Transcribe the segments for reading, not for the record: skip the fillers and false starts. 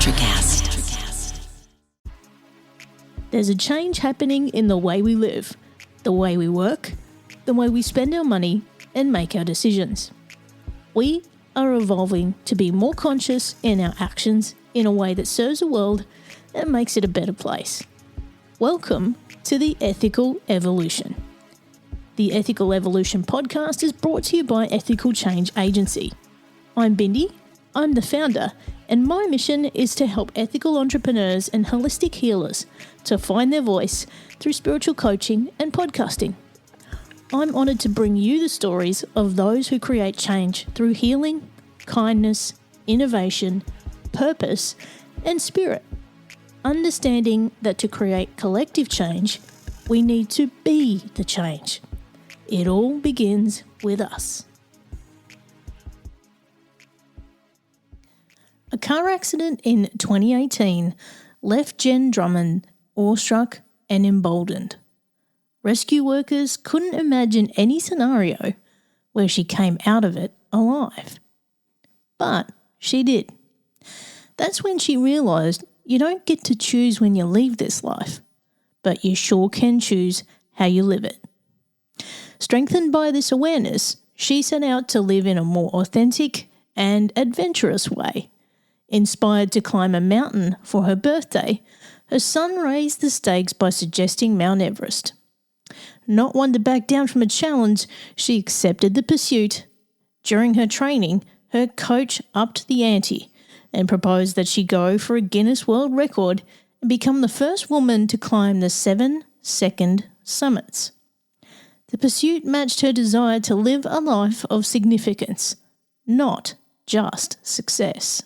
Electrocast. There's a change happening in the way we live, the way we work, the way we spend our money and make our decisions. We are evolving to be more conscious in our actions in a way that serves the world and makes it a better place. Welcome to the Ethical Evolution. The Ethical Evolution podcast is brought to you by Ethical Change Agency. I'm Bindi, I'm the founder, and my mission is to help ethical entrepreneurs and holistic healers to find their voice through spiritual coaching and podcasting. I'm honoured to bring you the stories of those who create change through healing, kindness, innovation, purpose, and spirit. Understanding that to create collective change, we need to be the change. It all begins with us. A car accident in 2018 left Jenn Drummond awestruck and emboldened. Rescue workers couldn't imagine any scenario where she came out of it alive. But she did. That's when she realised you don't get to choose when you leave this life, but you sure can choose how you live it. Strengthened by this awareness, she set out to live in a more authentic and adventurous way. Inspired to climb a mountain for her birthday, her son raised the stakes by suggesting Mount Everest. Not one to back down from a challenge, she accepted the pursuit. During her training, her coach upped the ante and proposed that she go for a Guinness World Record and become the first woman to climb the 7-second summits. The pursuit matched her desire to live a life of significance, not just success.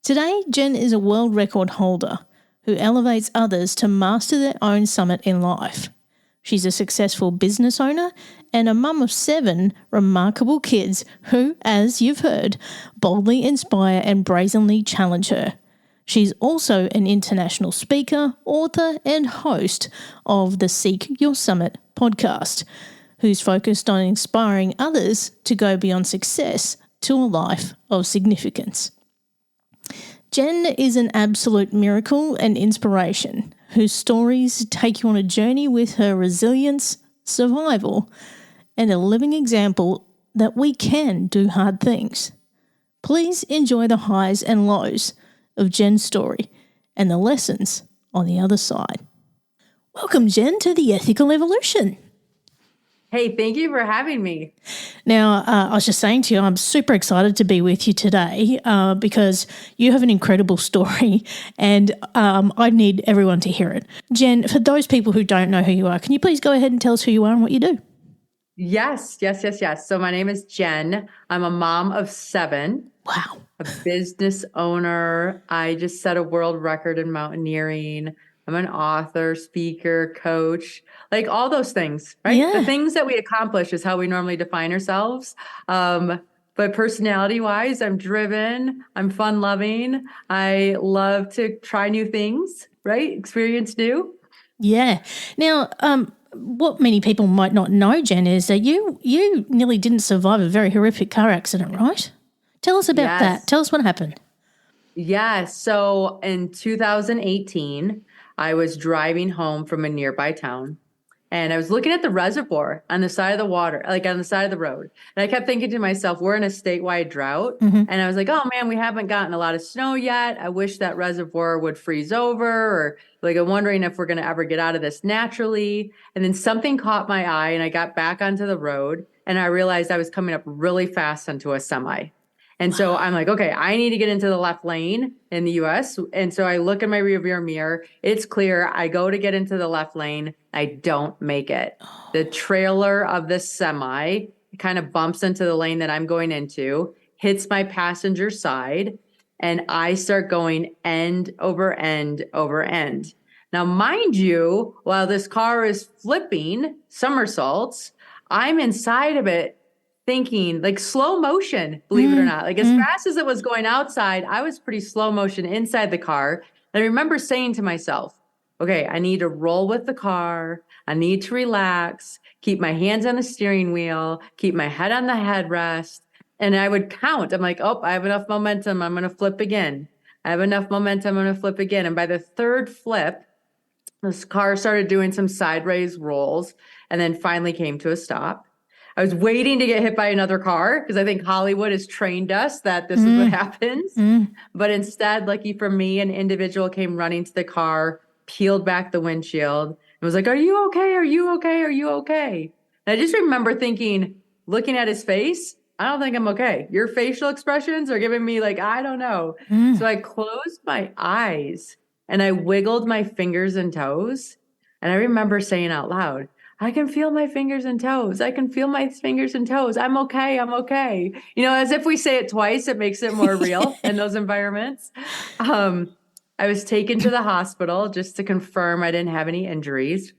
Today, Jenn is a world record holder who elevates others to master their own summit in life. She's a successful business owner and a mum of 7 remarkable kids who, as you've heard, boldly inspire and brazenly challenge her. She's also an international speaker, author, and host of the Seek Your Summit podcast, who's focused on inspiring others to go beyond success to a life of significance. Jenn is an absolute miracle and inspiration, whose stories take you on a journey with her resilience, survival, and a living example that we can do hard things. Please enjoy the highs and lows of Jenn's story and the lessons on the other side. Welcome, Jenn, to the Ethical Evolution. Hey, thank you for having me. Now, I was just saying to you, I'm super excited to be with you today because you have an incredible story and I need everyone to hear it. Jenn, for those people who don't know who you are, can you please go ahead and tell us who you are and what you do? Yes. So my name is Jenn. I'm a mom of 7. Wow. A business owner. I just set a world record in mountaineering. I'm an author, speaker, coach, like all those things, right? Yeah. The things that we accomplish is how we normally define ourselves. But personality-wise, I'm driven, I'm fun-loving. I love to try new things, right? Experience new. Yeah. Now, what many people might not know, Jenn, is that you nearly didn't survive a very horrific car accident, right? Tell us about that. Tell us what happened. Yeah. So in 2018, I was driving home from a nearby town and I was looking at the reservoir on the side of the water, like on the side of the road. And I kept thinking to myself, we're in a statewide drought. Mm-hmm. And I was like, oh man, we haven't gotten a lot of snow yet. I wish that reservoir would freeze over, or like, I'm wondering if we're going to ever get out of this naturally. And then something caught my eye and I got back onto the road and I realized I was coming up really fast onto a semi. And so I'm like, okay, I need to get into the left lane in the US. And so I look in my rearview mirror. It's clear. I go to get into the left lane. I don't make it. The trailer of the semi kind of bumps into the lane that I'm going into, hits my passenger side, and I start going end over end over end. Now, mind you, while this car is flipping somersaults, I'm inside of it thinking like slow motion, believe it or not. Like as fast as it was going outside, I was pretty slow motion inside the car. And I remember saying to myself, okay, I need to roll with the car. I need to relax, keep my hands on the steering wheel, keep my head on the headrest. And I would count. I'm like, oh, I have enough momentum. I'm going to flip again. I have enough momentum. I'm going to flip again. And by the third flip, this car started doing some sideways rolls and then finally came to a stop. I was waiting to get hit by another car because I think Hollywood has trained us that this is what happens. But instead, lucky for me, an individual came running to the car, peeled back the windshield, and was like, "Are you okay? Are you okay? Are you okay?" And I just remember thinking, looking at his face, I don't think I'm okay. Your facial expressions are giving me like, I don't know. So I closed my eyes and I wiggled my fingers and toes. And I remember saying out loud, I can feel my fingers and toes. I can feel my fingers and toes. I'm okay. I'm okay. You know, as if we say it twice, it makes it more real in those environments. I was taken to the hospital just to confirm I didn't have any injuries.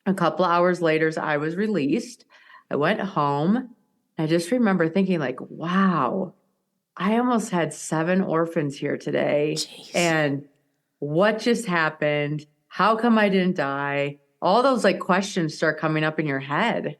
A couple of hours later, I was released. I went home. I just remember thinking like, wow, I almost had 7 orphans here today. Jeez. And what just happened? How come I didn't die? All those like questions start coming up in your head.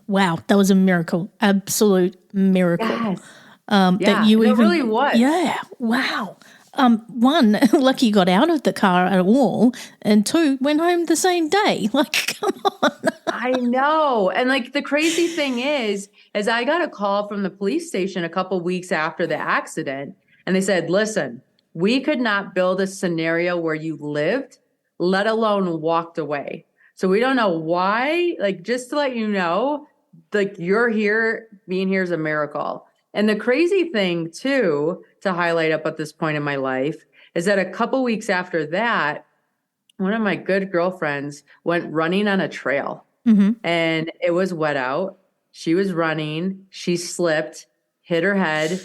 Wow, that was a miracle. Absolute miracle. Yes. That you it even really was. Yeah. Wow. One, lucky you got out of the car at all, and 2, went home the same day. Like, come on. I know. And like the crazy thing is I got a call from the police station a couple weeks after the accident, and they said, listen, we could not build a scenario where you lived, let alone walked away. So we don't know why, like, just to let you know, like you're here, being here is a miracle. And the crazy thing too, to highlight up at this point in my life, is that a couple weeks after that, one of my good girlfriends went running on a trail and it was wet out. She was running. She slipped, hit her head,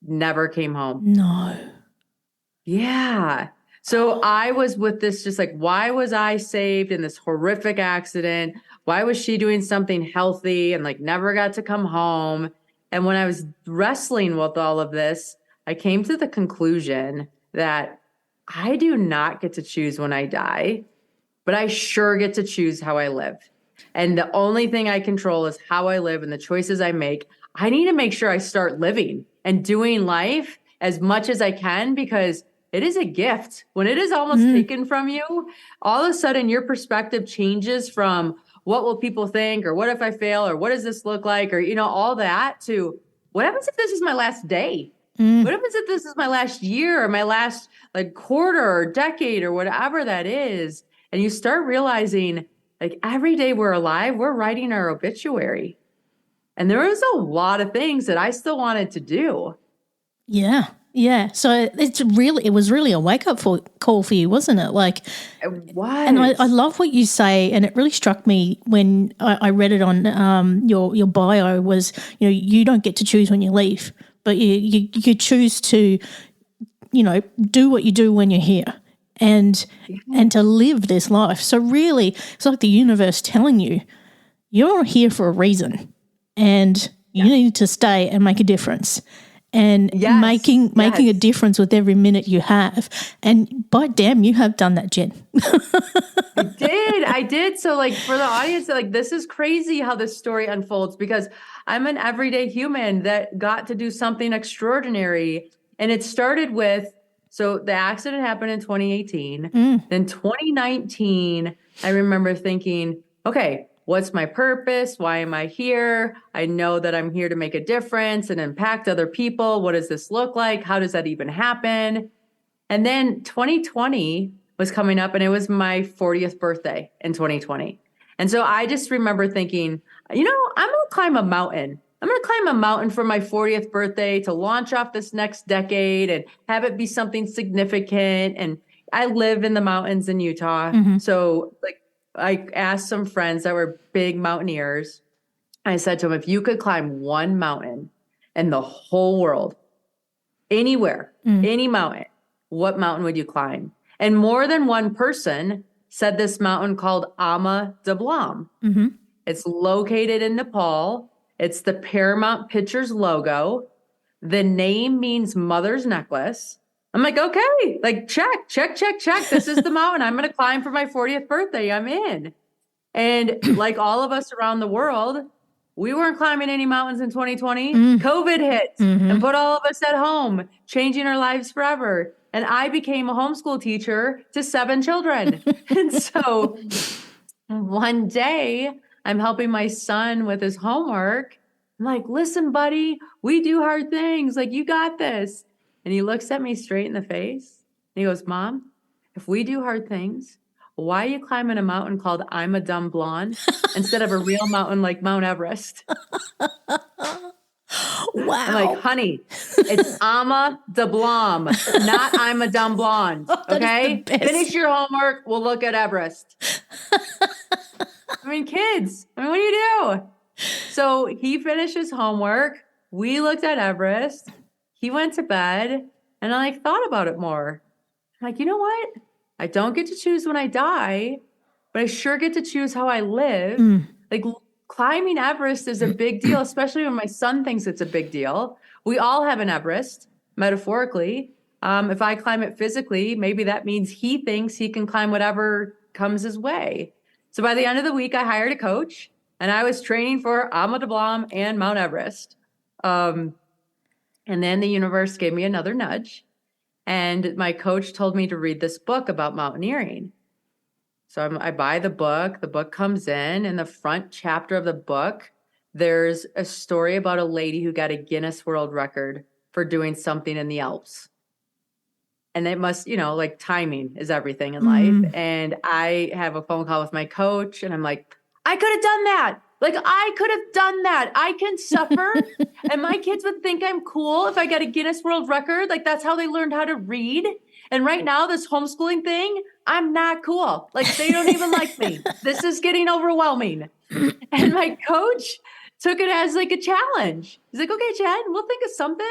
never came home. No. Yeah. So I was with this, just like, why was I saved in this horrific accident? Why was she doing something healthy and like never got to come home? And when I was wrestling with all of this, I came to the conclusion that I do not get to choose when I die, but I sure get to choose how I live. And the only thing I control is how I live and the choices I make. I need to make sure I start living and doing life as much as I can, because it is a gift. When it is almost taken from you, all of a sudden your perspective changes from what will people think, or what if I fail, or what does this look like, or, you know, all that, to what happens if this is my last day? What happens if this is my last year, or my last like quarter or decade, or whatever that is? And you start realizing, like, every day we're alive, we're writing our obituary. And there was a lot of things that I still wanted to do. Yeah. Yeah. So it was really a wake-up call for you, wasn't it? Like, It was. and I love what you say, and it really struck me when I read it on your bio was, you know, you don't get to choose when you leave, but you choose to, you know, do what you do when you're here, and to live this life. So really, it's like the universe telling you, you're here for a reason, and you need to stay and make a difference. And making a difference with every minute you have. And by damn, you have done that, Jen. I did. So like, for the audience, like, this is crazy how this story unfolds, because I'm an everyday human that got to do something extraordinary. And it started with, so the accident happened in 2018. Then 2019, I remember thinking, okay, what's my purpose? Why am I here? I know that I'm here to make a difference and impact other people. What does this look like? How does that even happen? And then 2020 was coming up, and it was my 40th birthday in 2020. And so I just remember thinking, you know, I'm going to climb a mountain. I'm going to climb a mountain for my 40th birthday to launch off this next decade and have it be something significant. And I live in the mountains in Utah. So like, I asked some friends that were big mountaineers. I said to them, if you could climb one mountain in the whole world, anywhere, any mountain, what mountain would you climb? And more than one person said this mountain called Ama Dablam. It's located in Nepal. It's the Paramount Pictures logo. The name means mother's necklace. I'm like, okay, like check. This is the mountain I'm going to climb for my 40th birthday. I'm in. And like all of us around the world, we weren't climbing any mountains in 2020. COVID hit and put all of us at home, changing our lives forever. And I became a homeschool teacher to 7 children. And so one day I'm helping my son with his homework. I'm like, listen, buddy, we do hard things. Like, you got this. And he looks at me straight in the face. And he goes, Mom, if we do hard things, why are you climbing a mountain called I'm a Dumb Blonde instead of a real mountain like Mount Everest? Wow. I'm like, honey, it's Amma de Blom, not I'm a Dumb Blonde. Okay? Finish your homework. We'll look at Everest. I mean, kids, what do you do? So he finished his homework. We looked at Everest. He went to bed, and I thought about it more. I'm like, you know what? I don't get to choose when I die, but I sure get to choose how I live. Like, climbing Everest is a big deal, especially when my son thinks it's a big deal. We all have an Everest, metaphorically. If I climb it physically, maybe that means he thinks he can climb whatever comes his way. So by the end of the week, I hired a coach, and I was training for Amma de Blom and Mount Everest. And then the universe gave me another nudge. And my coach told me to read this book about mountaineering. So I buy the book. The book comes in the front chapter of the book, there's a story about a lady who got a Guinness World Record for doing something in the Alps. And it must, like, timing is everything in life. And I have a phone call with my coach, and I'm like, I could have done that. Like, I could have done that. I can suffer. And my kids would think I'm cool if I get a Guinness World Record. Like, that's how they learned how to read. And right now, this homeschooling thing, I'm not cool. Like, they don't even like me. This is getting overwhelming. And my coach took it as like a challenge. He's like, okay, Jenn, we'll think of something.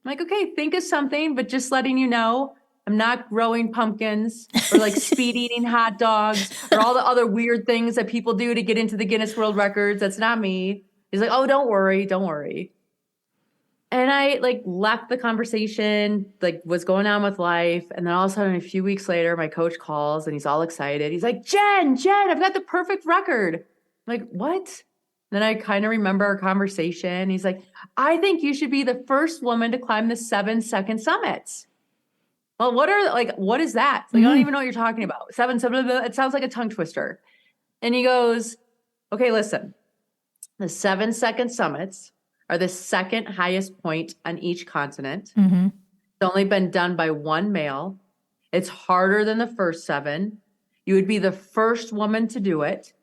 I'm like, okay, think of something, but just letting you know, I'm not growing pumpkins or like speed eating hot dogs or all the other weird things that people do to get into the Guinness World Records. That's not me. He's like, oh, don't worry. And I left the conversation, was going on with life. And then all of a sudden, a few weeks later, my coach calls and he's all excited. He's like, Jenn, I've got the perfect record. I'm like, what? Then I kind of remember our conversation. He's like, I think you should be the first woman to climb the 7-second summits. Well, what is that? I don't even know what you're talking about. 7, it sounds like a tongue twister. And he goes, okay, listen, the 7-second summits are the second highest point on each continent. It's only been done by one male. It's harder than the first 7. You would be the first woman to do it.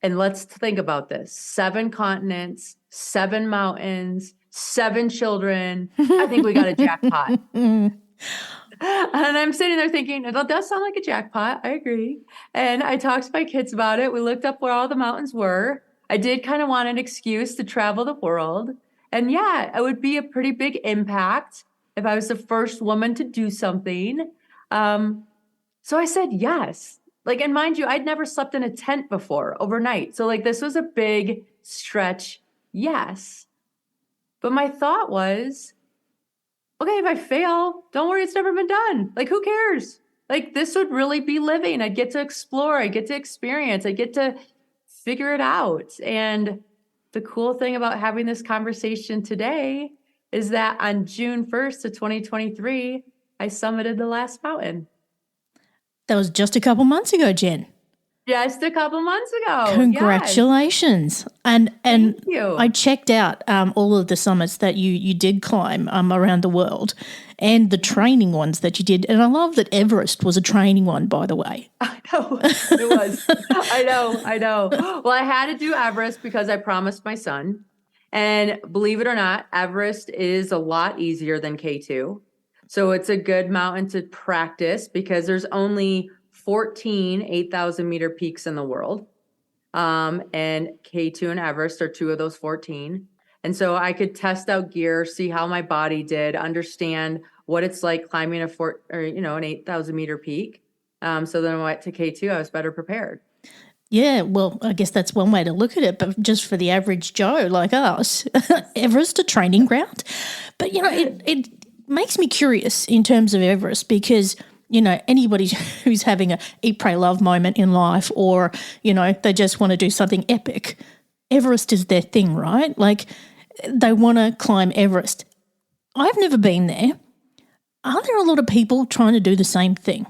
And let's think about this. 7 continents, 7 mountains, 7 children. I think we got a jackpot. And I'm sitting there thinking, that does sound like a jackpot. I agree. And I talked to my kids about it. We looked up where all the mountains were. I did kind of want an excuse to travel the world. And yeah, it would be a pretty big impact if I was the first woman to do something. So I said yes. And mind you, I'd never slept in a tent before overnight. So this was a big stretch. Yes. But my thought was, okay, if I fail, don't worry, it's never been done. Who cares? This would really be living. I'd get to explore. I'd get to experience. I'd get to figure it out. And the cool thing about having this conversation today is that on June 1st of 2023, I summited the last mountain. That was just a couple months ago, Jenn. Just a couple months ago. Congratulations. Yes. And Thank you. I checked out all of the summits that you did climb around the world and the training ones that you did. And I love that Everest was a training one, by the way. I know. It was. I know. Well, I had to do Everest because I promised my son. And believe it or not, Everest is a lot easier than K2. So it's a good mountain to practice because there's only 14 8,000 meter peaks in the world. And K2 and Everest are 2 of those 14. And so I could test out gear, see how my body did, understand what it's like climbing an 8,000 meter peak. So then I went to K2, I was better prepared. Yeah, well, I guess that's one way to look at it, but just for the average Joe like us, Everest a training ground. But, it makes me curious in terms of Everest because anybody who's having a eat, pray, love moment in life or, they just want to do something epic, Everest is their thing, right? Like they want to climb Everest. I've never been there. Are there a lot of people trying to do the same thing?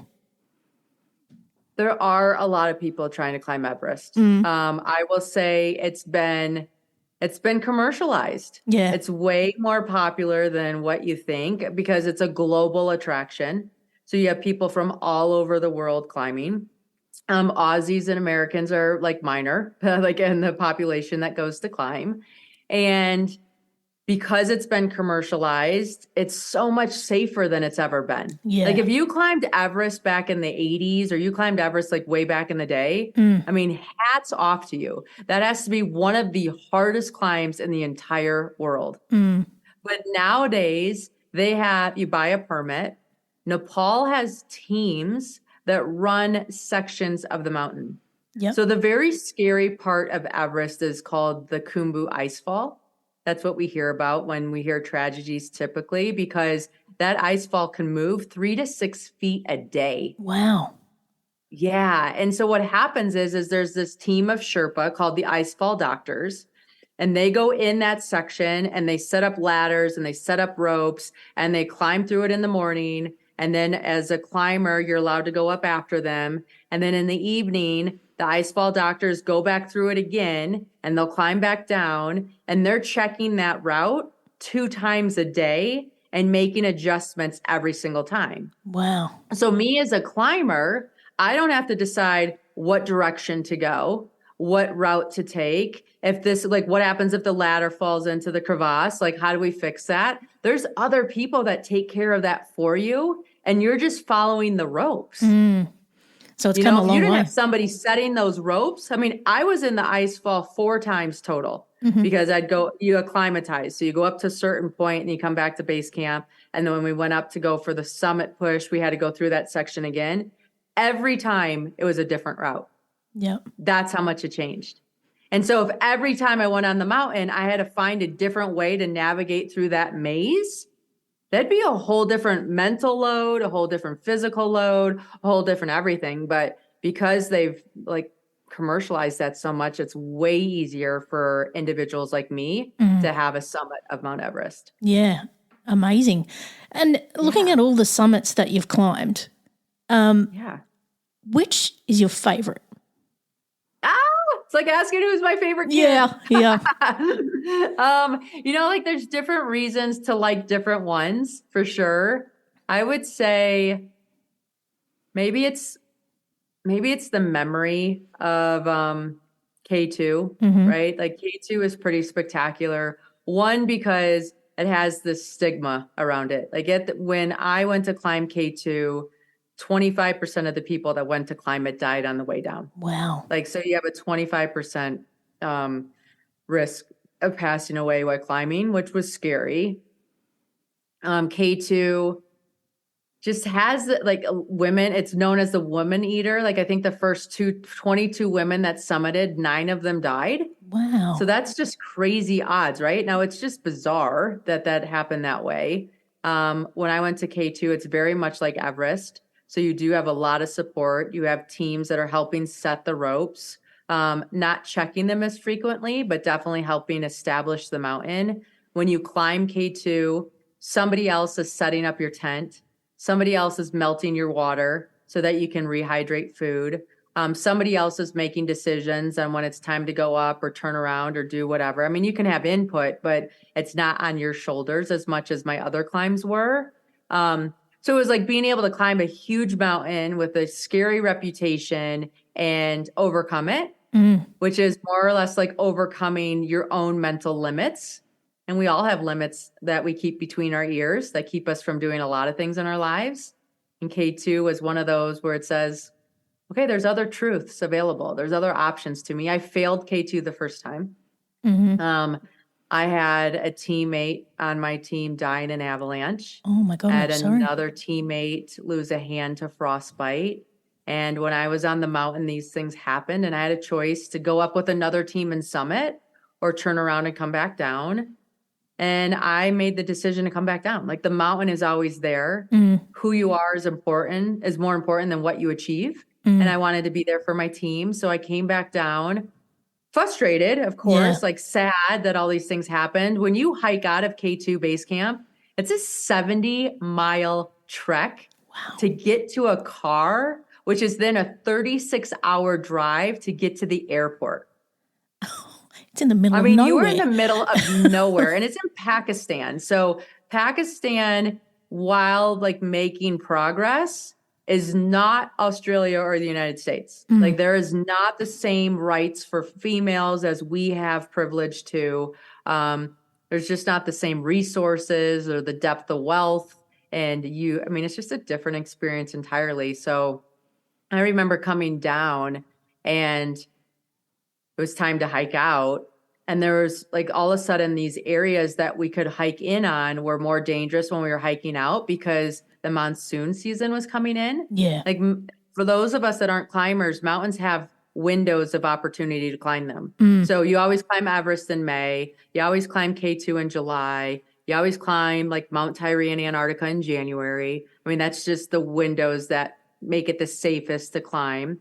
There are a lot of people trying to climb Everest. I will say it's been commercialized. Yeah. It's way more popular than what you think because it's a global attraction. So you have people from all over the world climbing. Aussies and Americans are like minor, like in the population that goes to climb. And because it's been commercialized, it's so much safer than it's ever been. Yeah. Like if you climbed Everest back in the 80s or you climbed Everest like way back in the day, I mean, hats off to you. That has to be one of the hardest climbs in the entire world. But nowadays, you buy a permit. Nepal has teams that run sections of the mountain. Yep. So the very scary part of Everest is called the Khumbu Icefall. That's what we hear about when we hear tragedies typically, because that icefall can move 3 to 6 feet a day. Wow. Yeah. And so what happens is there's this team of Sherpa called the Icefall Doctors, and they go in that section and they set up ladders and they set up ropes and they climb through it in the morning. And then as a climber, you're allowed to go up after them. And then in the evening, the Icefall Doctors go back through it again and they'll climb back down, and they're checking that route 2 times a day and making adjustments every single time. Wow. So me as a climber, I don't have to decide what direction to go, what route to take. If this, like, what happens if the ladder falls into the crevasse? Like, how do we fix that? There's other people that take care of that for you, and you're just following the ropes. So it's come a long you didn't way. have somebody setting those ropes. I mean, I was in the ice fall 4 times total because you acclimatize. So you go up to a certain point and you come back to base camp. And then when we went up to go for the summit push, we had to go through that section again. Every time it was a different route. Yep. That's how much it changed. And so if every time I went on the mountain, I had to find a different way to navigate through that maze, that'd be a whole different mental load, a whole different physical load, a whole different everything. But because they've like commercialized that so much, it's way easier for individuals like me to have a summit of Mount Everest. Yeah. Amazing. And looking at all the summits that you've climbed, which is your favorite? It's like asking who's my favorite kid. Yeah. Like there's different reasons to like different ones for sure. I would say maybe it's the memory of K2, right? Like K2 is pretty spectacular. One, because it has this stigma around it. Like when I went to climb K2, 25% of the people that went to climb it died on the way down. Wow. Like, so you have a 25% risk of passing away while climbing, which was scary. K2 just has like women, it's known as the woman eater. Like I think the first 22 women that summited, 9 of them died. Wow. So that's just crazy odds, right? Now it's just bizarre that happened that way. When I went to K2, it's very much like Everest. So you do have a lot of support. You have teams that are helping set the ropes, not checking them as frequently, but definitely helping establish the mountain. When you climb K2, somebody else is setting up your tent. Somebody else is melting your water so that you can rehydrate food. Somebody else is making decisions on when it's time to go up or turn around or do whatever. I mean, you can have input, but it's not on your shoulders as much as my other climbs were. So it was like being able to climb a huge mountain with a scary reputation and overcome it, which is more or less like overcoming your own mental limits. And we all have limits that we keep between our ears that keep us from doing a lot of things in our lives. And K2 was one of those where it says, okay, there's other truths available. There's other options to me. I failed K2 the first time. I had a teammate on my team die in an avalanche. Oh my God. I had sorry. another teammate lose a hand to frostbite. And when I was on the mountain, these things happened. And I had a choice to go up with another team and summit or turn around and come back down. And I made the decision to come back down. Like the mountain is always there. Who you are is more important than what you achieve. And I wanted to be there for my team. So I came back down. frustrated, of Yeah. course, like sad that all these things happened. When you hike out of K2 base camp, it's a 70-mile trek Wow. to get to a car, which is then a 36-hour drive to get to the airport. It's in the middle I of mean, nowhere. you were in the middle of nowhere, and it's in Pakistan. So Pakistan, while like making progress, is not Australia or the United States. Like there is not the same rights for females as we have privilege to. There's just not the same resources or the depth of wealth. And I mean, it's just a different experience entirely. So I remember coming down and it was time to hike out. And there was like all of a sudden these areas that we could hike in on were more dangerous when we were hiking out because the monsoon season was coming in. Yeah. Like for those of us that aren't climbers, mountains have windows of opportunity to climb them. So you always climb Everest in May. You always climb K2 in July. You always climb like Mount Tyree in Antarctica in January. I mean, that's just the windows that make it the safest to climb.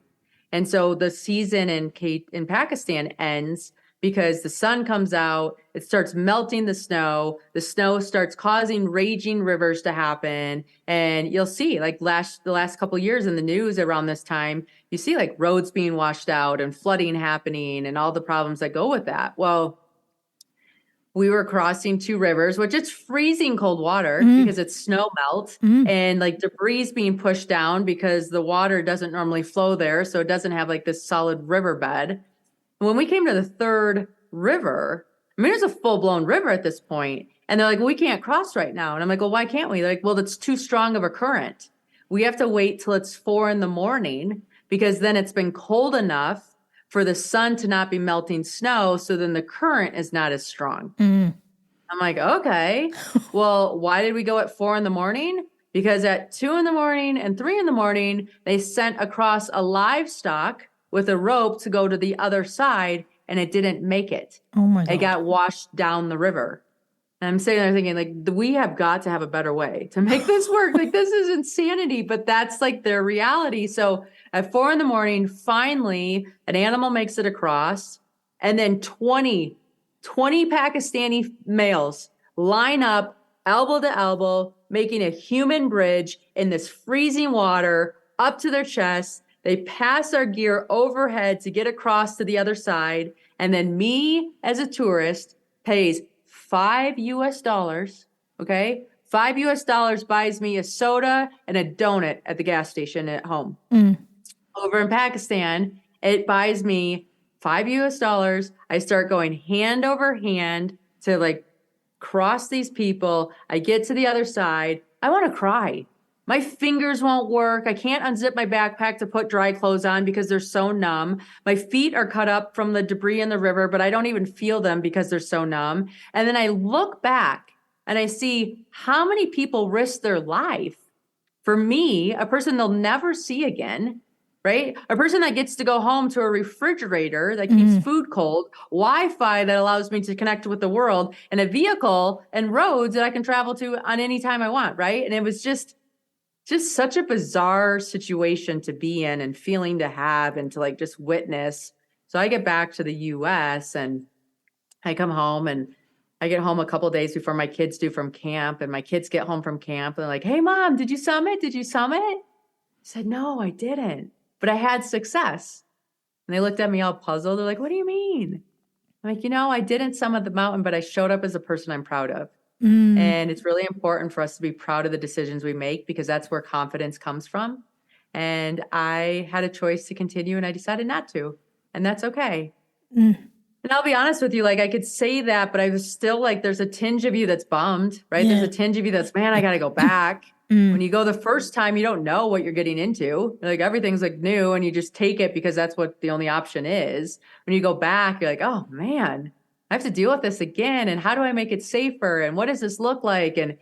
And so the season in Pakistan ends because the sun comes out, it starts melting the snow starts causing raging rivers to happen. And you'll see like the last couple of years in the news around this time, you see like roads being washed out and flooding happening and all the problems that go with that. Well, we were crossing two rivers, which it's freezing cold water because it's snow melt and like debris being pushed down because the water doesn't normally flow there. So it doesn't have like this solid riverbed. When we came to the third river, I mean, it's a full blown river at this point. And they're like, we can't cross right now. And I'm like, well, why can't we? They're like, well, it's too strong of a current. We have to wait till it's 4 a.m. because then it's been cold enough for the sun to not be melting snow. So then the current is not as strong. I'm like, okay, well, why did we go at 4 a.m? Because at 2 a.m. and 3 a.m, they sent across a livestock with a rope to go to the other side and it didn't make it. Oh my God. It got washed down the river. And I'm sitting there thinking like, we have got to have a better way to make this work. Like this is insanity, but that's like their reality. So at 4 a.m, finally an animal makes it across and then 20 Pakistani males line up elbow to elbow, making a human bridge in this freezing water up to their chest. They pass our gear overhead to get across to the other side. And then me as a tourist pays $5. Okay. $5 buys me a soda and a donut at the gas station at home. Over in Pakistan, it buys me $5. I start going hand over hand to like cross these people. I get to the other side. I want to cry. My fingers won't work. I can't unzip my backpack to put dry clothes on because they're so numb. My feet are cut up from the debris in the river, but I don't even feel them because they're so numb. And then I look back and I see how many people risk their life for me, a person they'll never see again, right? A person that gets to go home to a refrigerator that keeps food cold, Wi-Fi that allows me to connect with the world, and a vehicle and roads that I can travel to on any time I want, right? And it was just such a bizarre situation to be in and feeling to have and to like just witness. So I get back to the US and I come home and I get home a couple of days before my kids do from camp, and my kids get home from camp and they're like, hey mom, did you summit? Did you summit? I said, no, I didn't, but I had success. And they looked at me all puzzled. They're like, what do you mean? I'm like, I didn't summit the mountain, but I showed up as a person I'm proud of. And it's really important for us to be proud of the decisions we make because that's where confidence comes from. And I had a choice to continue and I decided not to. And that's okay. And I'll be honest with you, like I could say that, but I was still like, there's a tinge of you that's bummed, right? Yeah. There's a tinge of you that's, man, I got to go back. When you go the first time, you don't know what you're getting into. Like everything's like new and you just take it because that's what the only option is. When you go back, you're like, oh man, I have to deal with this again. And how do I make it safer? And what does this look like? And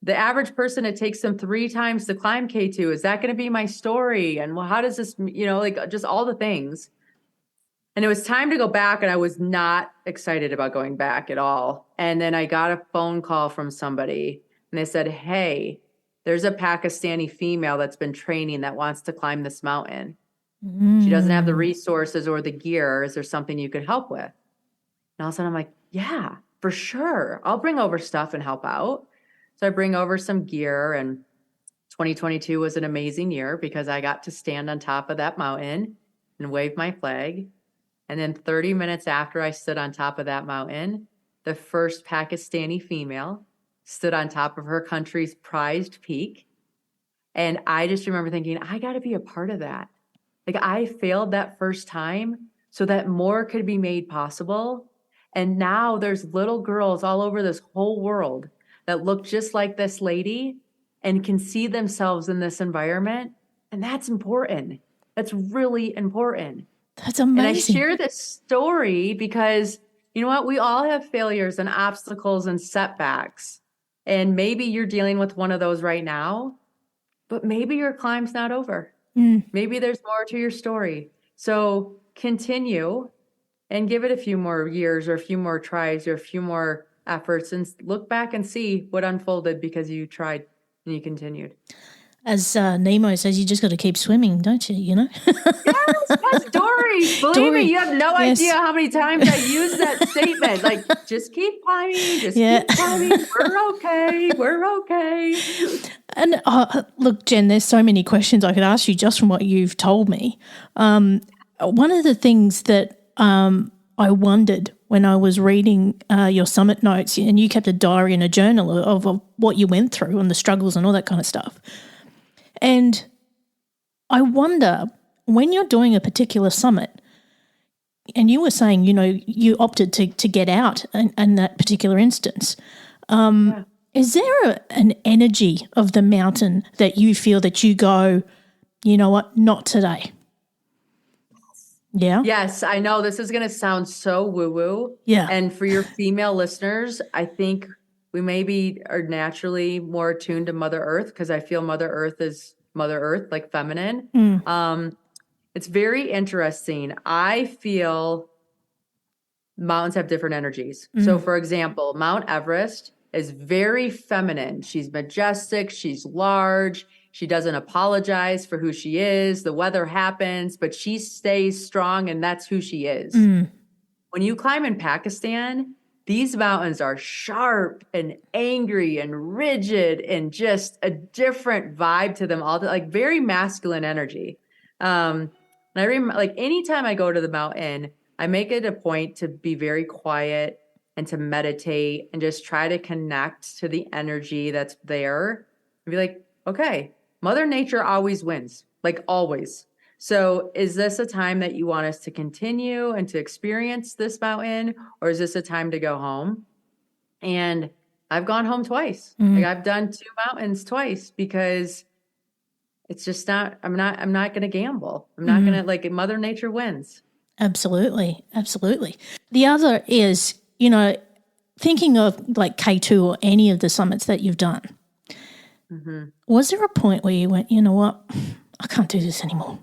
the average person, it takes them 3 times to climb K2. Is that going to be my story? And well, how does this, like just all the things. And it was time to go back and I was not excited about going back at all. And then I got a phone call from somebody and they said, hey, there's a Pakistani female that's been training that wants to climb this mountain. She doesn't have the resources or the gear. Is there something you could help with? And all of a sudden I'm like, yeah, for sure. I'll bring over stuff and help out. So I bring over some gear, and 2022 was an amazing year because I got to stand on top of that mountain and wave my flag. And then 30 minutes after I stood on top of that mountain, the first Pakistani female stood on top of her country's prized peak. And I just remember thinking, I got to be a part of that. Like, I failed that first time so that more could be made possible. And now there's little girls all over this whole world that look just like this lady and can see themselves in this environment. And that's important. That's really important. That's amazing. And I share this story because, you know what? We all have failures and obstacles and setbacks. And maybe you're dealing with one of those right now, but maybe your climb's not over. Maybe there's more to your story. So continue and give it a few more years or a few more tries or a few more efforts, and look back and see what unfolded because you tried and you continued. As Nemo says, you just got to keep swimming, don't you? You know? Yes, Dory. Believe me, you have no idea how many times I use that statement. Like, just keep climbing, keep climbing. We're okay. We're okay. And look, Jen, there's so many questions I could ask you just from what you've told me. One of the things that I wondered when I was reading your summit notes, and you kept a diary and a journal of what you went through and the struggles and all that kind of stuff. And I wonder, when you're doing a particular summit, and you were saying, you know, you opted to get out in that particular instance, is there an energy of the mountain that you feel that you go, you know what, not today? Yeah. Yes, I know this is going to sound so woo-woo. Yeah. And for your female listeners, I think we maybe are naturally more attuned to Mother Earth because I feel Mother Earth is Mother Earth, like feminine. It's very interesting. I feel mountains have different energies. So for example, Mount Everest is very feminine. She's majestic. She's large. She doesn't apologize for who she is. The weather happens, but she stays strong, and that's who she is. When you climb in Pakistan, these mountains are sharp and angry and rigid and just a different vibe to them all, like very masculine energy. And I remember, like, anytime I go to the mountain, I make it a point to be very quiet and to meditate and just try to connect to the energy that's there and be like, okay, Mother Nature always wins, like always. So is this a time that you want us to continue and to experience this mountain, or is this a time to go home? And I've gone home twice. Like, I've done 2 mountains twice because it's just not, I'm not going to gamble. I'm not going to, like, Mother Nature wins. Absolutely. Absolutely. The other is, you know, thinking of like K2 or any of the summits that you've done, was there a point where you went, you know what, I can't do this anymore?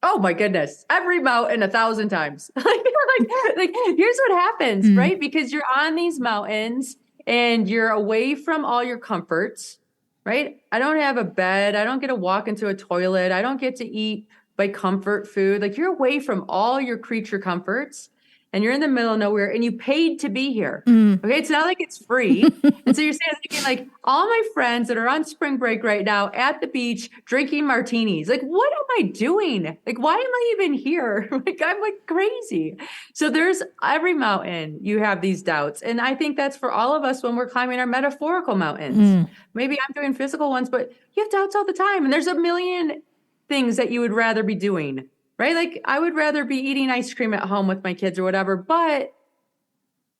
Oh my goodness. Every mountain 1,000 times. like, here's what happens, right? Because you're on these mountains and you're away from all your comforts, right? I don't have a bed. I don't get to walk into a toilet. I don't get to eat by comfort food. Like, you're away from all your creature comforts and you're in the middle of nowhere and you paid to be here. Okay. It's not like it's free. And so you're thinking, like, all my friends that are on spring break right now at the beach, drinking martinis, like, what am I doing? Like, why am I even here? Like, I'm like crazy. So there's every mountain you have these doubts. And I think that's for all of us when we're climbing our metaphorical mountains. Maybe I'm doing physical ones, but you have doubts all the time. And there's a million things that you would rather be doing, right? Like, I would rather be eating ice cream at home with my kids or whatever, but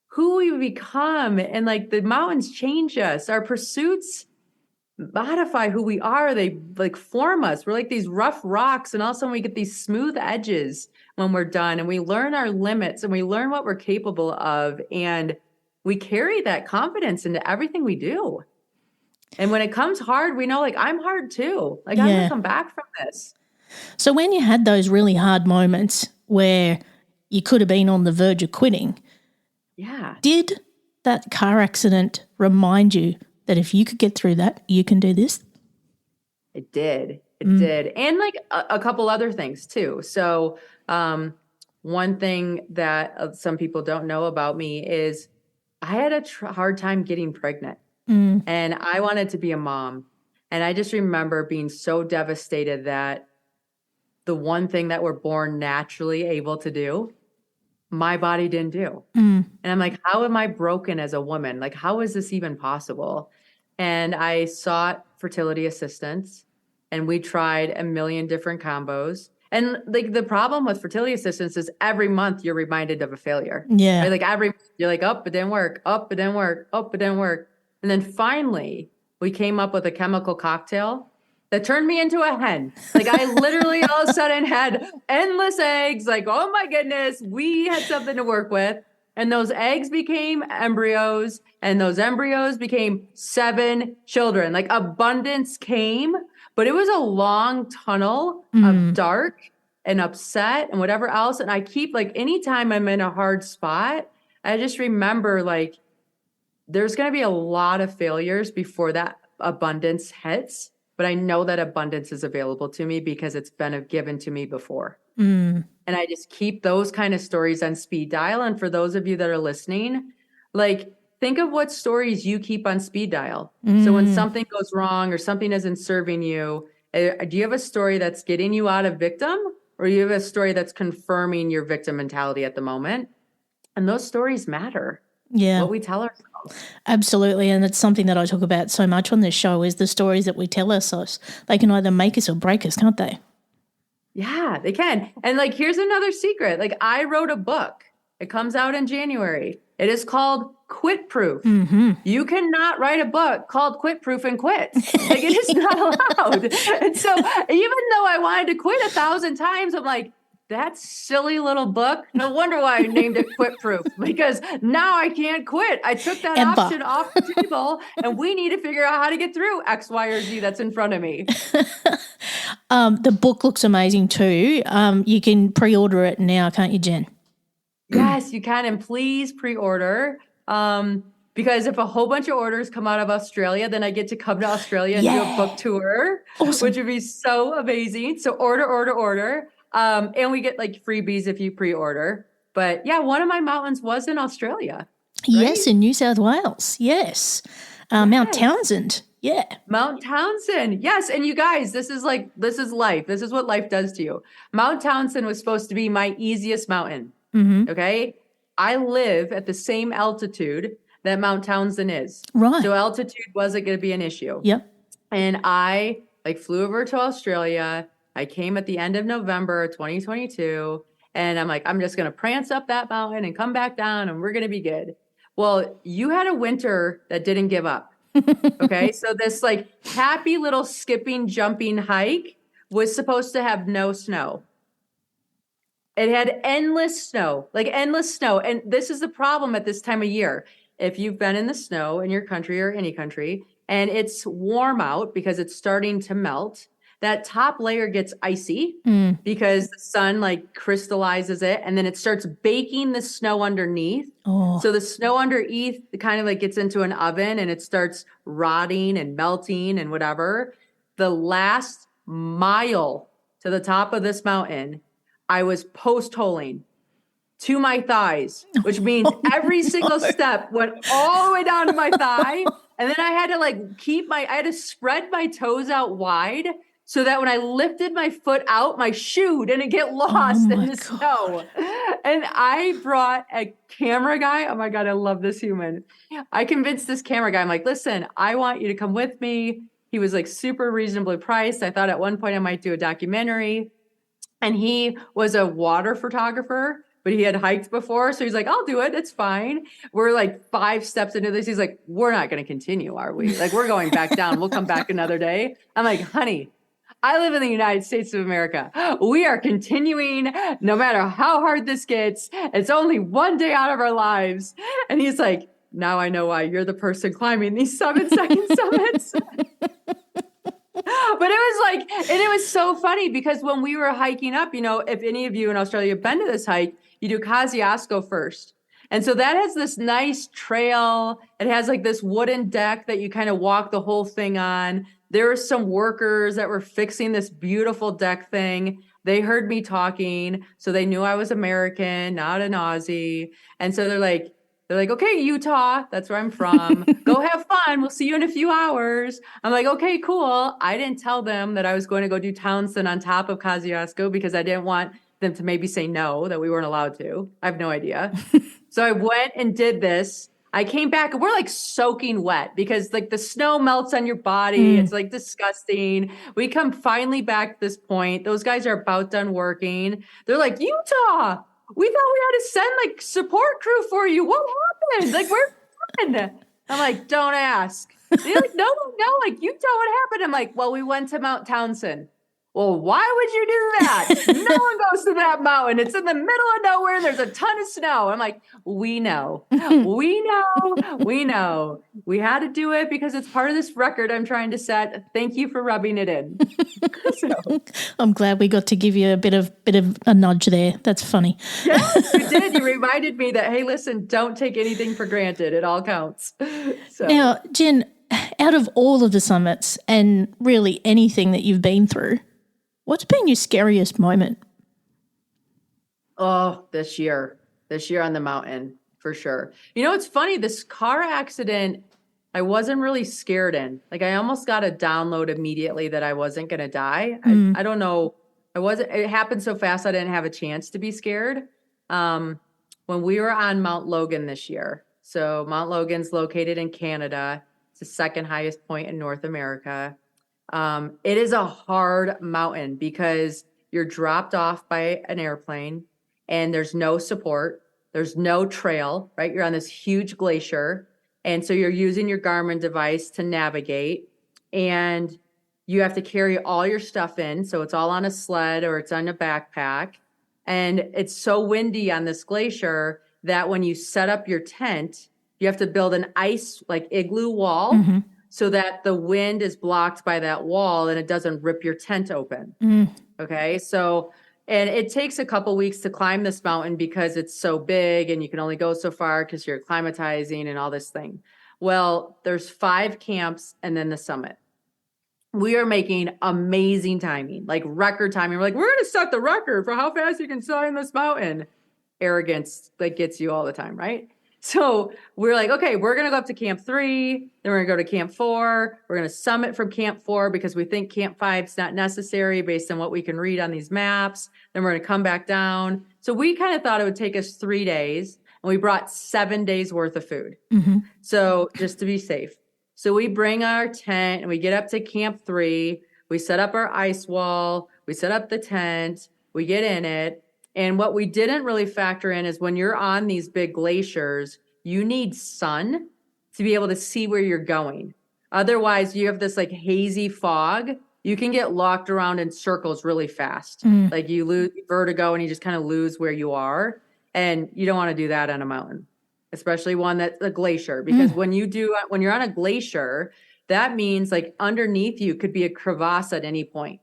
who we become, and like, the mountains change us. Our pursuits modify who we are. They like form us. We're like these rough rocks, and all of a sudden we get these smooth edges when we're done, and we learn our limits and we learn what we're capable of, and we carry that confidence into everything we do. And when it comes hard, we know, like, I'm hard too. Like, I'm gonna come back from this. So when you had those really hard moments where you could have been on the verge of quitting, did that car accident remind you that if you could get through that, you can do this? It did. It did. And like a couple other things too. So, one thing that some people don't know about me is I had a hard time getting pregnant and I wanted to be a mom. And I just remember being so devastated that the one thing that we're born naturally able to do, my body didn't do. And I'm like, how am I broken as a woman? Like, how is this even possible? And I sought fertility assistance and we tried a million different combos. And like the problem with fertility assistance is every month you're reminded of a failure. Yeah. Right? Like you're like, oh, it didn't work. Oh, it didn't work. Oh, it didn't work. And then finally we came up with a chemical cocktail that turned me into a hen. Like I literally all of a sudden had endless eggs. Like, oh my goodness, we had something to work with. And those eggs became embryos and those embryos became 7 children. Like abundance came, but it was a long tunnel of dark and upset and whatever else. And I keep like, anytime I'm in a hard spot, I just remember like, there's going to be a lot of failures before that abundance hits. But I know that abundance is available to me because it's been given to me before. And I just keep those kind of stories on speed dial. And for those of you that are listening, like think of what stories you keep on speed dial. So when something goes wrong or something isn't serving you, do you have a story that's getting you out of victim or you have a story that's confirming your victim mentality at the moment? And those stories matter. Yeah. What we tell ourselves. Absolutely. And it's something that I talk about so much on this show is the stories that we tell ourselves. They can either make us or break us, can't they? Yeah, they can. And like, here's another secret. Like I wrote a book. It comes out in January. It is called Quit Proof. You cannot write a book called Quit Proof and quit. Like it is not allowed. And so even though I wanted to quit 1,000 times, I'm like, that silly little book. No wonder why I named it Quit Proof, because now I can't quit. I took that option off the table and we need to figure out how to get through X, Y, or Z that's in front of me. The book looks amazing too. You can pre-order it now, can't you, Jen? Yes, you can. And please pre-order. Because if a whole bunch of orders come out of Australia, then I get to come to Australia and do a book tour, which would be so amazing. So order. And we get like freebies if you pre-order. But yeah, one of my mountains was in Australia. Right? Yes, in New South Wales. Yes. Mount Townsend. Yeah. Mount Townsend. Yes. And you guys, this is life. This is what life does to you. Mount Townsend was supposed to be my easiest mountain. Okay. I live at the same altitude that Mount Townsend is. Right. So altitude wasn't going to be an issue. Yep. And I like flew over to Australia. I came at the end of November 2022. And I'm like, I'm just going to prance up that mountain and come back down and we're going to be good. Well, you had a winter that didn't give up. Okay. So this like happy little skipping, jumping hike was supposed to have no snow. It had endless snow. And this is the problem at this time of year. If you've been in the snow in your country or any country and it's warm out because it's starting to melt, that top layer gets icy because the sun like crystallizes it and then it starts baking the snow underneath. So the snow underneath kind of like gets into an oven and it starts rotting and melting and whatever. The last mile to the top of this mountain, I was post-holing to my thighs, which means every single step went all the way down to my thigh. And then I had to like I had to spread my toes out wide so that when I lifted my foot out, my shoe didn't get lost in the snow. And I brought a camera guy. Oh my God, I love this human. I convinced this camera guy. I'm like, listen, I want you to come with me. He was like super reasonably priced. I thought at one point I might do a documentary. And he was a water photographer, but he had hiked before. So he's like, I'll do it. It's fine. We're like 5 steps into this. He's like, we're not going to continue, are we? Like, we're going back down. We'll come back another day. I'm like, honey, I live in the United States of America. We are continuing no matter how hard this gets. It's only one day out of our lives. And he's like, now I know why you're the person climbing these 7-second summits. But it was like, and it was so funny because when we were hiking up, you know, if any of you in Australia have been to this hike, you do Kosciuszko first. And so that has this nice trail. It has like this wooden deck that you kind of walk the whole thing on. There were some workers that were fixing this beautiful deck thing. They heard me talking, so they knew I was American, not an Aussie. And so they're like, okay, Utah, that's where I'm from. Go have fun. We'll see you in a few hours. I'm like, okay, cool. I didn't tell them that I was going to go do Townsend on top of Kosciuszko because I didn't want them to maybe say no, that we weren't allowed to. I have no idea. So I went and did this. I came back and we're like soaking wet because like the snow melts on your body. It's like disgusting. We come finally back to this point. Those guys are about done working. They're like, Utah, we thought we had to send like support crew for you. What happened? Like, where's Jenn? I'm like, don't ask. They're like, no, like Utah, what happened? I'm like, well, we went to Mount Townsend. Well, why would you do that? No one goes to that mountain. It's in the middle of nowhere and there's a ton of snow. I'm like, we know. We had to do it because it's part of this record I'm trying to set. Thank you for rubbing it in. So. I'm glad we got to give you a bit of a nudge there. That's funny. Yes, you did. You reminded me that, hey, listen, don't take anything for granted. It all counts. So. Now, Jenn, out of all of the summits and really anything that you've been through, what's been your scariest moment? Oh, this year on the mountain, for sure. You know, it's funny, this car accident, I wasn't really scared in. Like, I almost got a download immediately that I wasn't going to die. I don't know. It happened so fast I didn't have a chance to be scared. When we were on Mount Logan this year. So Mount Logan's located in Canada. It's the second highest point in North America. It is a hard mountain because you're dropped off by an airplane and there's no support. There's no trail, right? You're on this huge glacier. And so you're using your Garmin device to navigate and you have to carry all your stuff in. So it's all on a sled or it's on a backpack. And it's so windy on this glacier that when you set up your tent, you have to build an ice like igloo wall. So that the wind is blocked by that wall and it doesn't rip your tent open. Okay. So, and it takes a couple weeks to climb this mountain because it's so big and you can only go so far because you're acclimatizing and all this thing. Well, there's 5 camps and then the summit. We are making amazing timing, like record timing. We're like, we're going to set the record for how fast you can climb this mountain. Arrogance that gets you all the time, right? So we're like, okay, we're going to go up to camp 3, then we're going to go to camp 4. We're going to summit from camp 4 because we think camp 5 is not necessary based on what we can read on these maps. Then we're going to come back down. So we kind of thought it would take us 3 days and we brought 7 days worth of food. So just to be safe. So we bring our tent and we get up to camp 3. We set up our ice wall. We set up the tent. We get in it. And what we didn't really factor in is when you're on these big glaciers, you need sun to be able to see where you're going. Otherwise, you have this like hazy fog. You can get locked around in circles really fast. Like you lose vertigo and you just kind of lose where you are. And you don't want to do that on a mountain, especially one that's a glacier. Because when you're on a glacier, that means like underneath you could be a crevasse at any point.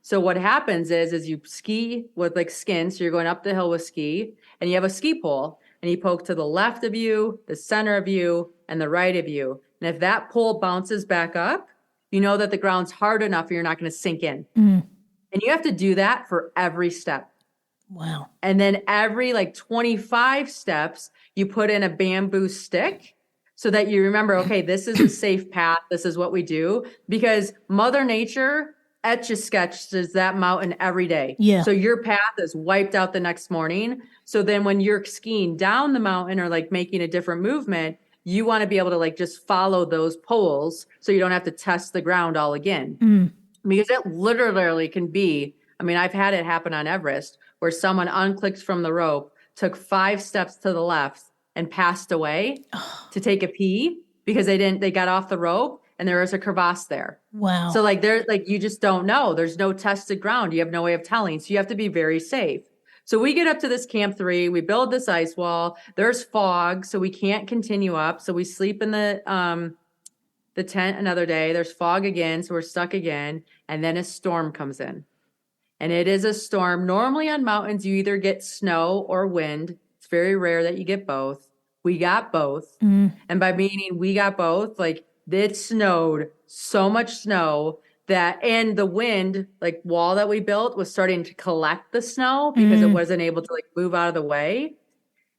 So what happens is you ski with like skin. So you're going up the hill with ski and you have a ski pole and you poke to the left of you, the center of you, and the right of you. And if that pole bounces back up, you know that the ground's hard enough, you're not going to sink in. And you have to do that for every step. Wow. And then every like 25 steps, you put in a bamboo stick so that you remember, okay, this is a safe path. This is what we do because Mother Nature etch-a-sketches that mountain every day. Yeah. So your path is wiped out the next morning. So then when you're skiing down the mountain or like making a different movement, you want to be able to like just follow those poles so you don't have to test the ground all again. Because it literally can be, I mean, I've had it happen on Everest where someone unclicked from the rope, took 5 steps to the left and passed away to take a pee because they got off the rope and there was a crevasse there. Wow. So like you just don't know. There's no tested ground. You have no way of telling. So you have to be very safe. So we get up to this camp 3, we build this ice wall. There's fog, so we can't continue up. So we sleep in the tent another day. There's fog again, so we're stuck again. And then a storm comes in. And it is a storm. Normally on mountains, you either get snow or wind. It's very rare that you get both. We got both. And by meaning we got both, like it snowed so much snow and the wind, like wall that we built, was starting to collect the snow because it wasn't able to like move out of the way.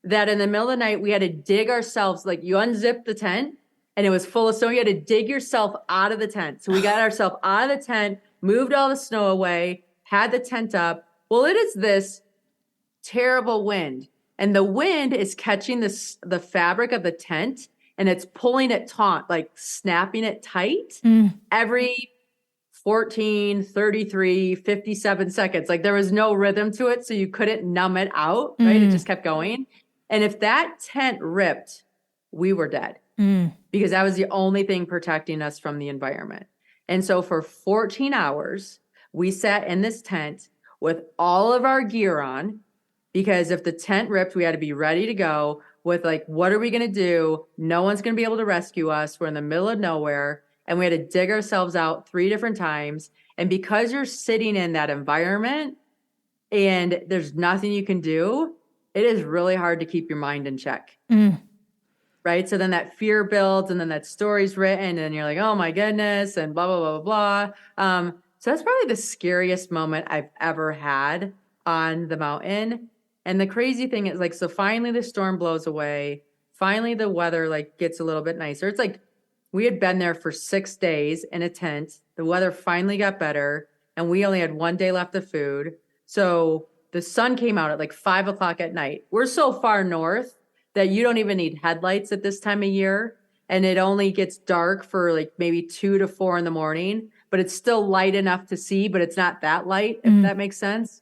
That in the middle of the night, we had to dig ourselves, like you unzip the tent and it was full of snow. You had to dig yourself out of the tent. So we got ourselves out of the tent, moved all the snow away, had the tent up. Well, it is this terrible wind. And the wind is catching the fabric of the tent and it's pulling it taut, like snapping it tight every 14, 33, 57 seconds. Like there was no rhythm to it. So you couldn't numb it out, right? It just kept going. And if that tent ripped, we were dead because that was the only thing protecting us from the environment. And so for 14 hours, we sat in this tent with all of our gear on because if the tent ripped, we had to be ready to go with like, what are we going to do? No one's going to be able to rescue us. We're in the middle of nowhere. And we had to dig ourselves out 3 different times. And because you're sitting in that environment and there's nothing you can do, it is really hard to keep your mind in check. Right? So then that fear builds and then that story's written and you're like, oh my goodness, and blah, blah, blah, blah, blah. So that's probably the scariest moment I've ever had on the mountain. And the crazy thing is like, so finally the storm blows away. Finally, the weather like gets a little bit nicer. It's like we had been there for 6 days in a tent. The weather finally got better and we only had 1 day left of food. So the sun came out at like 5 o'clock at night. We're so far north that you don't even need headlights at this time of year. And it only gets dark for like maybe 2 to 4 in the morning, but it's still light enough to see, but it's not that light, if that makes sense.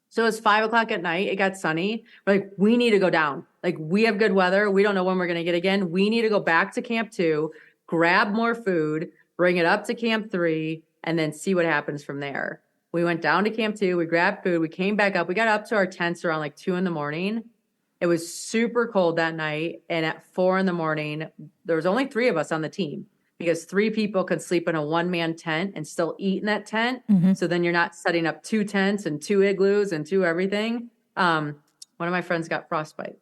So it's 5 o'clock at night. It got sunny. We're like, we need to go down. Like we have good weather. We don't know when we're going to get again. We need to go back to Camp 2, grab more food, bring it up to Camp 3, and then see what happens from there. We went down to Camp 2. We grabbed food. We came back up. We got up to our tents around like 2 in the morning. It was super cold that night. And at 4 in the morning, there was only 3 of us on the team because 3 people could sleep in a 1-man tent and still eat in that tent. So then you're not setting up 2 tents and 2 igloos and 2 everything. One of my friends got frostbite.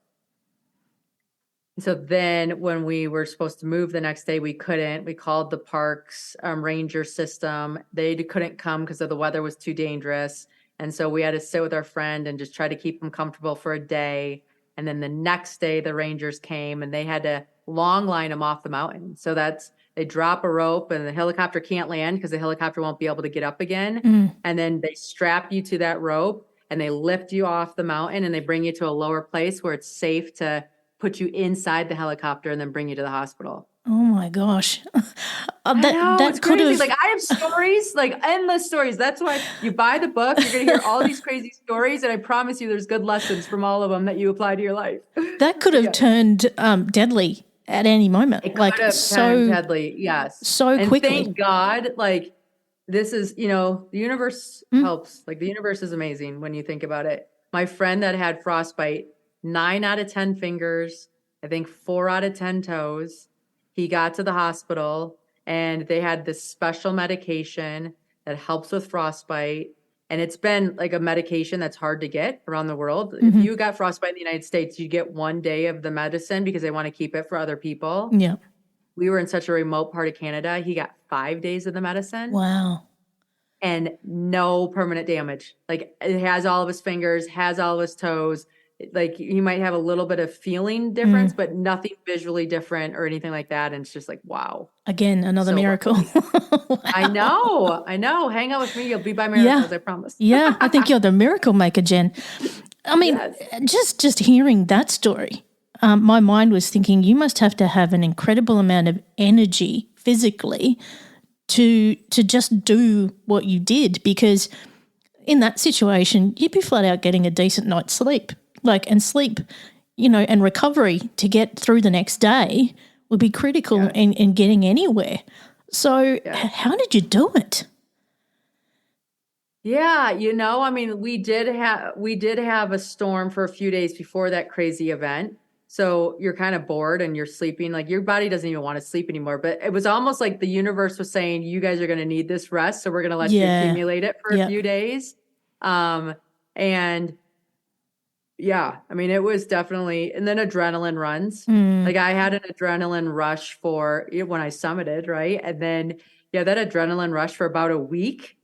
So then when we were supposed to move the next day, we couldn't. We called the parks ranger system. They couldn't come because the weather was too dangerous. And so we had to sit with our friend and just try to keep them comfortable for a day. And then the next day, the rangers came and they had to long line them off the mountain. So they drop a rope and the helicopter can't land because the helicopter won't be able to get up again. And then they strap you to that rope and they lift you off the mountain and they bring you to a lower place where it's safe to put you inside the helicopter and then bring you to the hospital. Oh my gosh. It's crazy. Like I have stories, like endless stories. That's why you buy the book, you're going to hear all these crazy stories. And I promise you there's good lessons from all of them that you apply to your life. That could have turned deadly at any moment. It could have turned deadly. Yes. So quickly. Thank God, like this is, the universe helps. Like the universe is amazing when you think about it. My friend that had frostbite, 9 out of 10 fingers, I think 4 out of 10 toes. He got to the hospital and they had this special medication that helps with frostbite. And it's been like a medication that's hard to get around the world. If you got frostbite in the United States, you get 1 day of the medicine because they want to keep it for other people. Yeah. We were in such a remote part of Canada. He got 5 days of the medicine. Wow. And no permanent damage. Like it has all of his fingers, has all of his toes. Like you might have a little bit of feeling difference, but nothing visually different or anything like that. And it's just like, wow. Again, another miracle. Wow. I know. Hang out with me. You'll be by miracles, I promise. Yeah, I think you're the miracle maker, Jen. I mean, just hearing that story, my mind was thinking you must have to have an incredible amount of energy physically to just do what you did, because in that situation, you'd be flat out getting a decent night's sleep. And sleep, and recovery to get through the next day would be critical in getting anywhere. So how did you do it? Yeah, I mean, we did have a storm for a few days before that crazy event. So you're kind of bored and you're sleeping, like your body doesn't even want to sleep anymore. But it was almost like the universe was saying, you guys are going to need this rest. So we're going to let you accumulate it for a few days. And Yeah, I mean, it was definitely, and then adrenaline runs. Mm. Like I had an adrenaline rush for when I summited, right? And then, yeah, that adrenaline rush for about a week.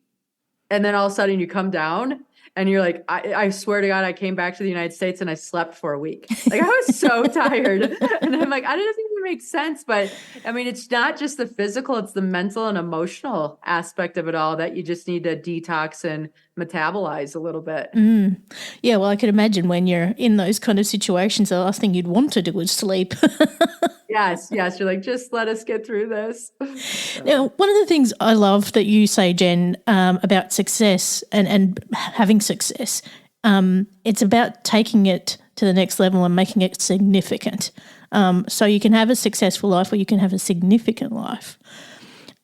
And then all of a sudden you come down and you're like, I swear to God, I came back to the United States and I slept for a week. Like I was so tired. And I'm like, I didn't think it makes sense. But I mean, it's not just the physical, it's the mental and emotional aspect of it all that you just need to detox and metabolize a little bit. Mm. Yeah, well, I can imagine when you're in those kind of situations, the last thing you'd want to do is sleep. Yes, yes. You're like, just let us get through this. Now, one of the things I love that you say, Jen, about success and having success, it's about taking it to the next level and making it significant. So you can have a successful life or you can have a significant life,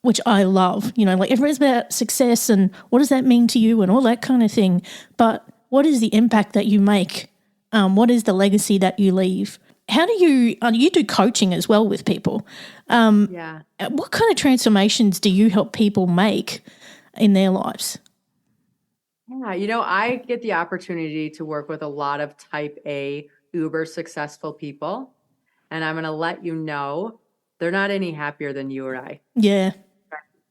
which I love. You know, like everyone's about success and what does that mean to you and all that kind of thing. But what is the impact that you make? What is the legacy that you leave? How do you do coaching as well with people? Yeah. What kind of transformations do you help people make in their lives? Yeah. I get the opportunity to work with a lot of type A uber successful people. And I'm going to let you know they're not any happier than you or I. Yeah.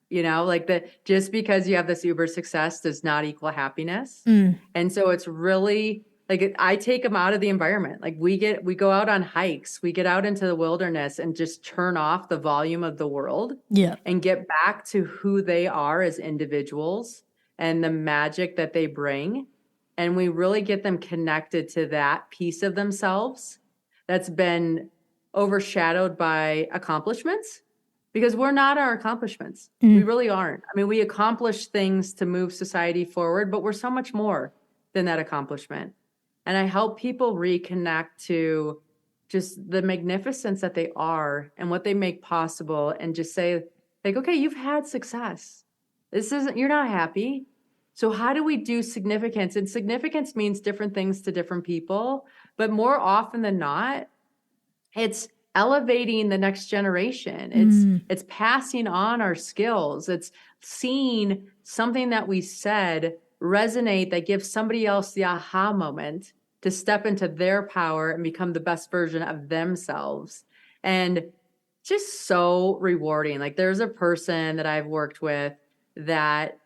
Like just because you have this uber success does not equal happiness. Mm. And so it's really like I take them out of the environment. Like we go out on hikes, we get out into the wilderness and just turn off the volume of the world Yeah. and get back to who they are as individuals and the magic that they bring. And we really get them connected to that piece of themselves that's been overshadowed by accomplishments because we're not our accomplishments. We Mm. really aren't. I mean, we accomplish things to move society forward, but we're so much more than that accomplishment. And I help people reconnect to just the magnificence that they are and what they make possible and just say, like, okay, you've had success. You're not happy. So how do we do significance? And significance means different things to different people, but more often than not, it's elevating the next generation. It's passing on our skills. It's seeing something that we said resonate that gives somebody else the aha moment to step into their power and become the best version of themselves. And just so rewarding. Like there's a person that I've worked with that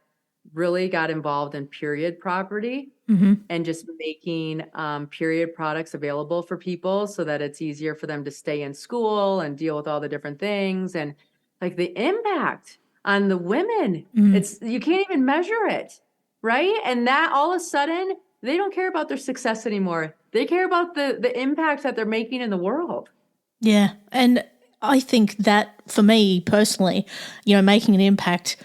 really got involved in period property Mm-hmm. and just making period products available for people so that it's easier for them to stay in school and deal with all the different things. And like the impact on the women, Mm. you can't even measure it, right? And that all of a sudden, they don't care about their success anymore. They care about the impact that they're making in the world. Yeah. And I think that for me personally, making an impact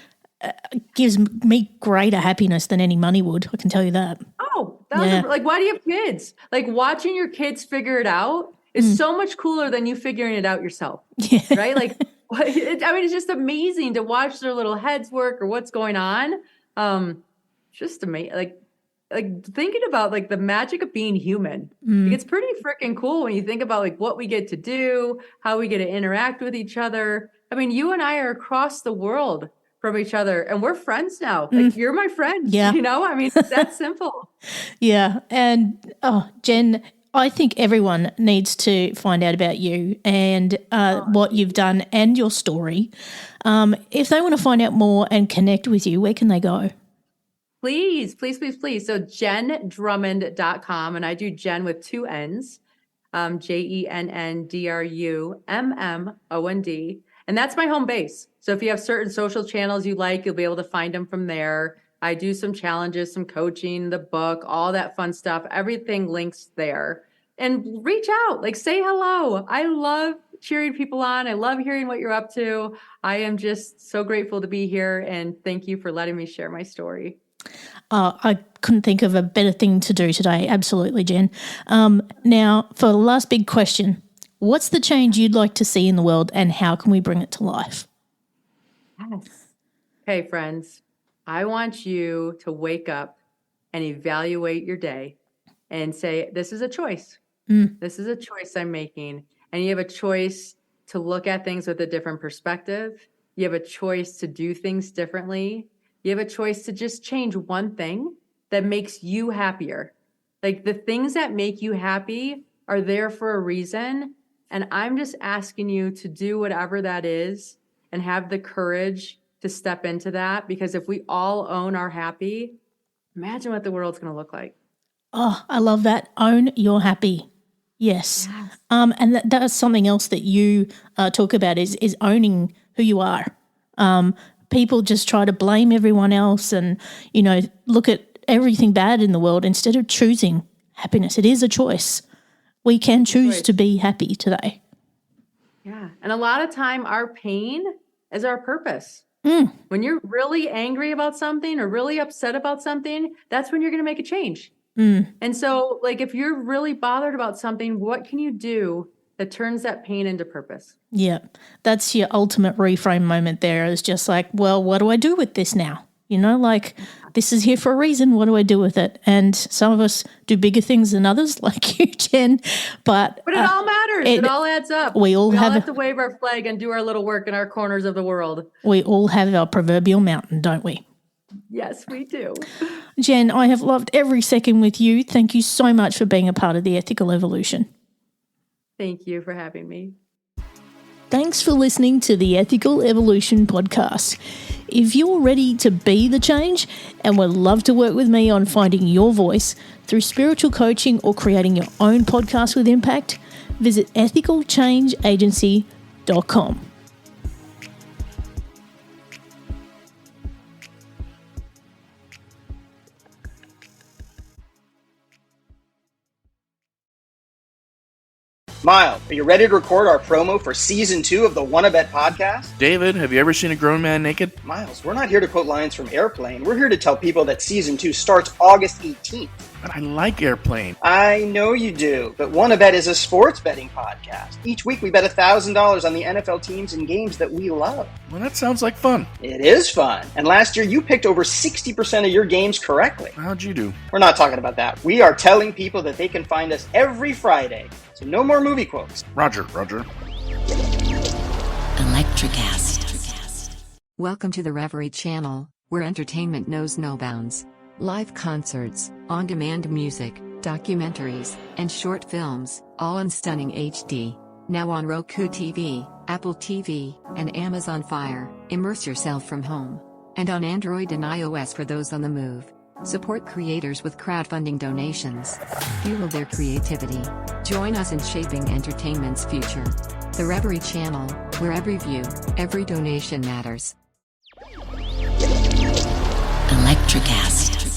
gives me greater happiness than any money would. I can tell you that. Oh, Yeah. like, why do you have kids? Like watching your kids figure it out is so much cooler than you figuring it out yourself, Yeah. right? Like, it's just amazing to watch their little heads work or what's going on. Just amazing. Like thinking about like the magic of being human. Like it's pretty freaking cool when you think about like what we get to do, how we get to interact with each other. I mean, you and I are across the world from each other and we're friends now. Like you're my friend, Yeah. I mean, it's that simple. Yeah. And Jen, I think everyone needs to find out about you and what you've done and your story. If they want to find out more and connect with you, where can they go? Please, please, please, please. So jenndrummond.com, and I do Jenn with two N's, JENNDRUMMOND. And that's my home base. So if you have certain social channels you like, you'll be able to find them from there. I do some challenges, some coaching, the book, all that fun stuff. Everything links there. And reach out, like say hello. I love cheering people on. I love hearing what you're up to. I am just so grateful to be here. And thank you for letting me share my story. I couldn't think of a better thing to do today. Absolutely, Jen. Now, for the last big question, what's the change you'd like to see in the world and how can we bring it to life? Yes. Okay, friends, I want you to wake up and evaluate your day and say, this is a choice. This is a choice I'm making. And you have a choice to look at things with a different perspective. You have a choice to do things differently. You have a choice to just change one thing that makes you happier. Like the things that make you happy are there for a reason. And I'm just asking you to do whatever that is and have the courage to step into that. Because if we all own our happy, imagine what the world's going to look like. Oh, I love that. Own your happy. Yes. And that's something else that you talk about is owning who you are. People just try to blame everyone else and, look at everything bad in the world instead of choosing happiness. It is a choice. We can choose to be happy today. Yeah. And a lot of time our pain is our purpose. When you're really angry about something or really upset about something, that's when you're going to make a change. And so, like, if you're really bothered about something, what can you do that turns that pain into purpose? Yeah, that's your ultimate reframe moment there. Is just like, well, what do I do with this now? This is here for a reason. What do I do with it? And some of us do bigger things than others, like you, Jen. But it all matters. It all adds up. We all have to wave our flag and do our little work in our corners of the world. We all have our proverbial mountain, don't we? Yes, we do. Jen, I have loved every second with you. Thank you so much for being a part of the Ethical Evolution. Thank you for having me. Thanks for listening to the Ethical Evolution podcast. If you're ready to be the change and would love to work with me on finding your voice through spiritual coaching or creating your own podcast with impact, visit ethicalchangeagency.com. Miles, are you ready to record our promo for Season 2 of the Wanna Bet podcast? David, have you ever seen a grown man naked? Miles, we're not here to quote lines from Airplane. We're here to tell people that Season 2 starts August 18th. But I like Airplane. I know you do, but Wanna Bet is a sports betting podcast. Each week we bet $1,000 on the NFL teams and games that we love. Well, that sounds like fun. It is fun. And last year you picked over 60% of your games correctly. How'd you do? We're not talking about that. We are telling people that they can find us every Friday. So no more movie quotes. Roger. Electricast. Welcome to the Reverie Channel, where entertainment knows no bounds. Live concerts, on-demand music, documentaries, and short films, all in stunning HD. Now on Roku TV, Apple TV, and Amazon Fire. Immerse yourself from home. And on Android and iOS for those on the move. Support creators with crowdfunding donations. Fuel their creativity. Join us in shaping entertainment's future. The Reverie Channel, where every view, every donation matters. Electricast.